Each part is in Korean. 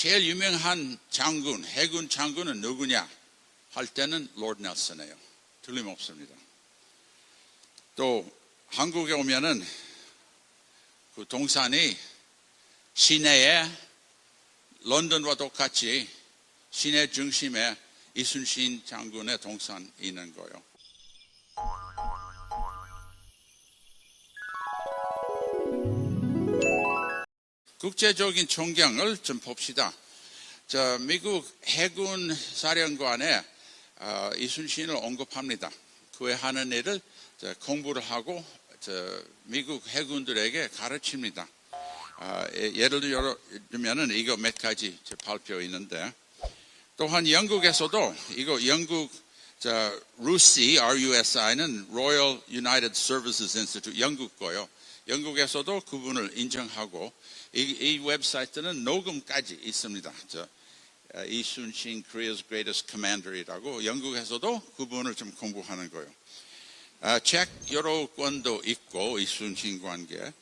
제일 유명한 장군, 해군 장군은 누구냐 할 때는 로드 넬슨이에요. 틀림없습니다. 또 한국에 오면은 그 동산이 시내에 런던과 똑같이 시내 중심에 이순신 장군의 동산이 있는 거예요. 국제적인 전경을 좀 봅시다. 미국 해군 사령관에 이순신을 언급합니다. 그에 하는 일을 공부를 하고 미국 해군들에게 가르칩니다. 예를 들면 이거 몇 가지 발표 있는데, 또한 영국에서도 이거 영국 RUSI, RUSI는 Royal United Services Institute, 영국 거요. 영국에서도 그분을 인정하고 이 웹사이트는 녹음까지 있습니다. 이순신 Korea's Greatest Commander이라고 영국에서도 그분을 좀 공부하는 거예요. 책 여러 권도 있고 이순신 관계.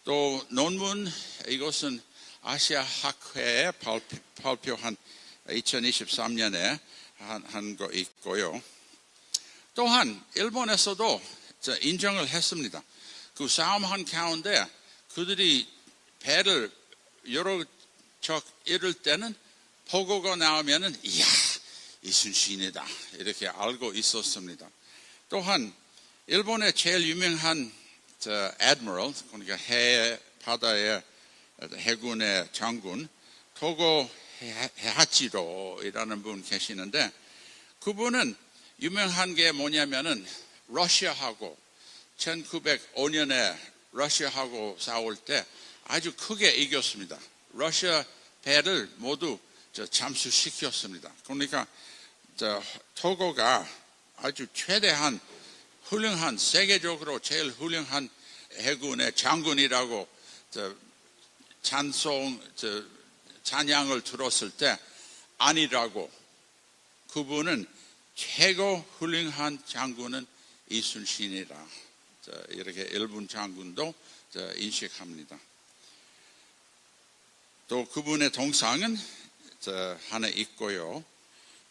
또 논문, 이것은 아시아 학회에 발표한 2023년에 한 거 있고요. 또한 일본에서도 인정을 했습니다. 그 싸움한 가운데 그들이 배를 여러 척 잃을 때는 보고가 나오면은 이야 이순신이다 이렇게 알고 있었습니다. 또한 일본의 제일 유명한 admiral, 그러니까 바다의 해군의 장군 토고 헤하치로이라는 분 계시는데, 그분은 유명한 게 뭐냐면은 러시아하고 1905년에 러시아하고 싸울 때 아주 크게 이겼습니다. 러시아 배를 모두 잠수시켰습니다. 그러니까 토고가 아주 최대한 훌륭한, 세계적으로 제일 훌륭한 해군의 장군이라고 찬양을 들었을 때 아니라고, 그분은 최고 훌륭한 장군은 이순신이라 이렇게 일본 장군도 인식합니다. 또 그분의 동상은 하나 있고요.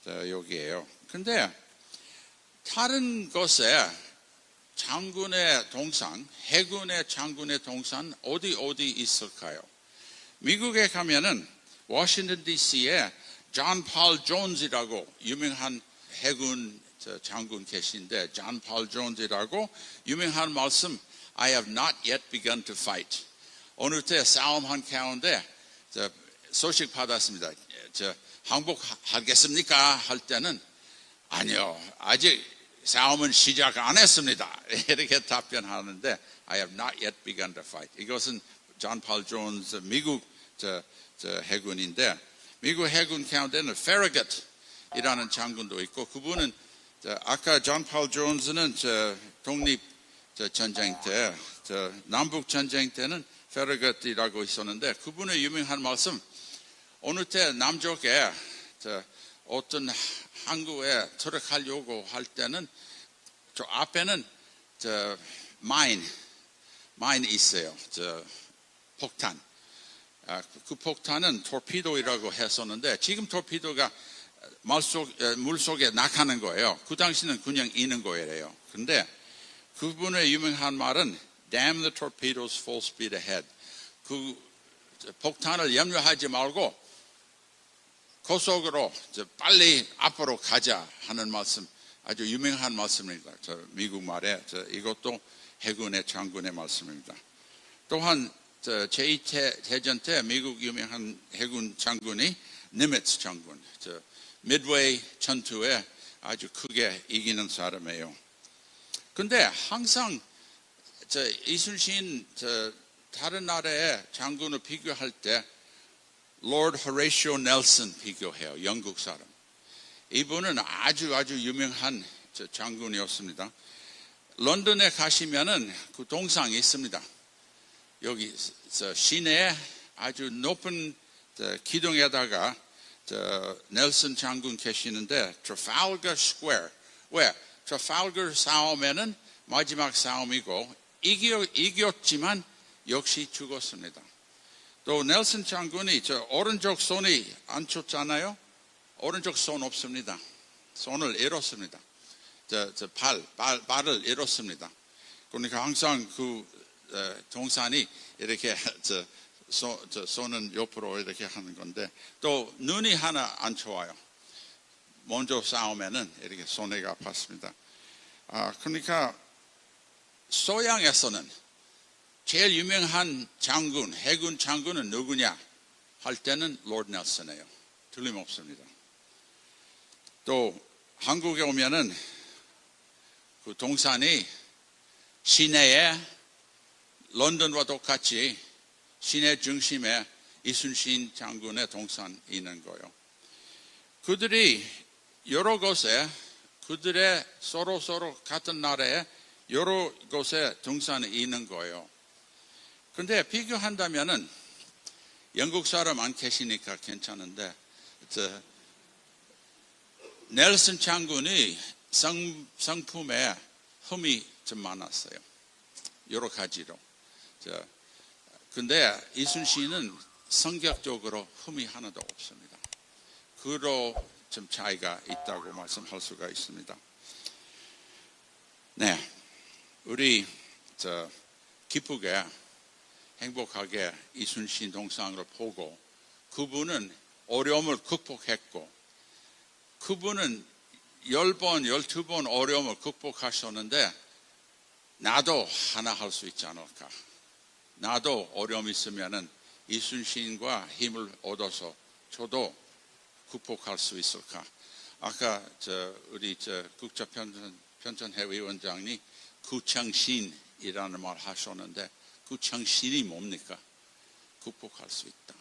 여기에요. 근데 다른 곳에 장군의 동상, 해군의 장군의 동상 어디 있을까요? 미국에 가면은 워싱턴 DC에 존 폴 존스라고 유명한 해군 장군 계신데, 존 폴 존스라고 유명한 말씀, I have not yet begun to fight. 어느 때 싸움한 가운데 소식 받았습니다. 항복하겠습니까? 할 때는 아니요, 아직 싸움은 시작 안 했습니다. 이렇게 답변하는데 I have not yet begun to fight. 이것은 존 폴 존스 미국 해군인데, 미국 해군 가운데는 페러거트이라는 장군도 있고, 그분은 아까 존 폴 존스는 독립 전쟁 때, 남북 전쟁 때는 페러거트이라고 있었는데, 그분의 유명한 말씀, 어느 때 남쪽에 어떤 항구에 들어가려고 할 때는 저 앞에는 마인 있어요. 폭탄. 그 폭탄은 토피도이라고 했었는데, 지금 토피도가 물속에 나가는 거예요. 그 당시는 그냥 있는 거예요. 근데 그분의 유명한 말은 Damn the torpedoes full speed ahead. 그 폭탄을 염려하지 말고 고속으로 빨리 앞으로 가자 하는 말씀, 아주 유명한 말씀입니다. 미국 말에 이것도 해군의 장군의 말씀입니다. 또한 제2대전 때 미국 유명한 해군 장군이 니미츠 장군, 미드웨이 전투에 아주 크게 이기는 사람이에요. 근데 항상 이순신 다른 나라의 장군을 비교할 때 Lord Horatio Nelson 비교해요. 영국 사람. 이분은 아주 유명한 장군이었습니다. 런던에 가시면은 그 동상이 있습니다. 여기 시내에 아주 높은 기둥에다가 넬슨 장군 계시는데, 트래팔거 스퀘어. 왜? 트래팔거 싸움에는 마지막 싸움이고 이겼지만 역시 죽었습니다. 또 넬슨 장군이 저 오른쪽 손이 안 쳤잖아요. 오른쪽 손 없습니다. 손을 잃었습니다. 발을 잃었습니다. 그러니까 항상 그 동산이 이렇게 손은 옆으로 이렇게 하는 건데, 또 눈이 하나 안 좋아요. 먼저 싸우면은 이렇게 손해가 아팠습니다. 그러니까 서양에서는 제일 유명한 장군, 해군 장군은 누구냐 할 때는 로드 넬슨이에요. 틀림없습니다. 또 한국에 오면은 그 동산이 시내에 런던과 똑같이 시내 중심에 이순신 장군의 동산이 있는 거예요. 그들이 여러 곳에 그들의 서로 같은 나라에 여러 곳에 동산이 있는 거예요. 근데 비교한다면은 영국 사람 안 계시니까 괜찮은데, 넬슨 장군이 성품에 흠이 좀 많았어요. 여러 가지로. 근데 이순신은 성격적으로 흠이 하나도 없습니다. 그로 좀 차이가 있다고 말씀할 수가 있습니다. 네, 우리 기쁘게 행복하게 이순신 동상을 보고, 그분은 어려움을 극복했고, 그분은 10번, 12번 어려움을 극복하셨는데 나도 하나 할 수 있지 않을까. 나도 어려움이 있으면은 이순신과 힘을 얻어서 저도 극복할 수 있을까. 아까 우리 국제편전회의원장이 구청신이라는 말 하셨는데, 구청신이 뭡니까? 극복할 수 있다.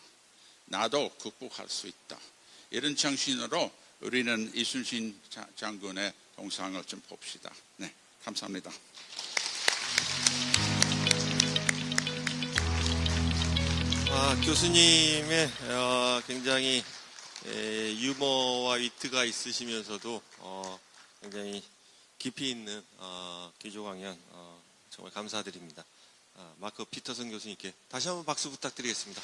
나도 극복할 수 있다. 이런 정신으로 우리는 이순신 장군의 동상을 좀 봅시다. 네, 감사합니다. 교수님의 굉장히 유머와 위트가 있으시면서도 굉장히 깊이 있는 기조 강연 정말 감사드립니다. 마크 피터슨 교수님께 다시 한번 박수 부탁드리겠습니다.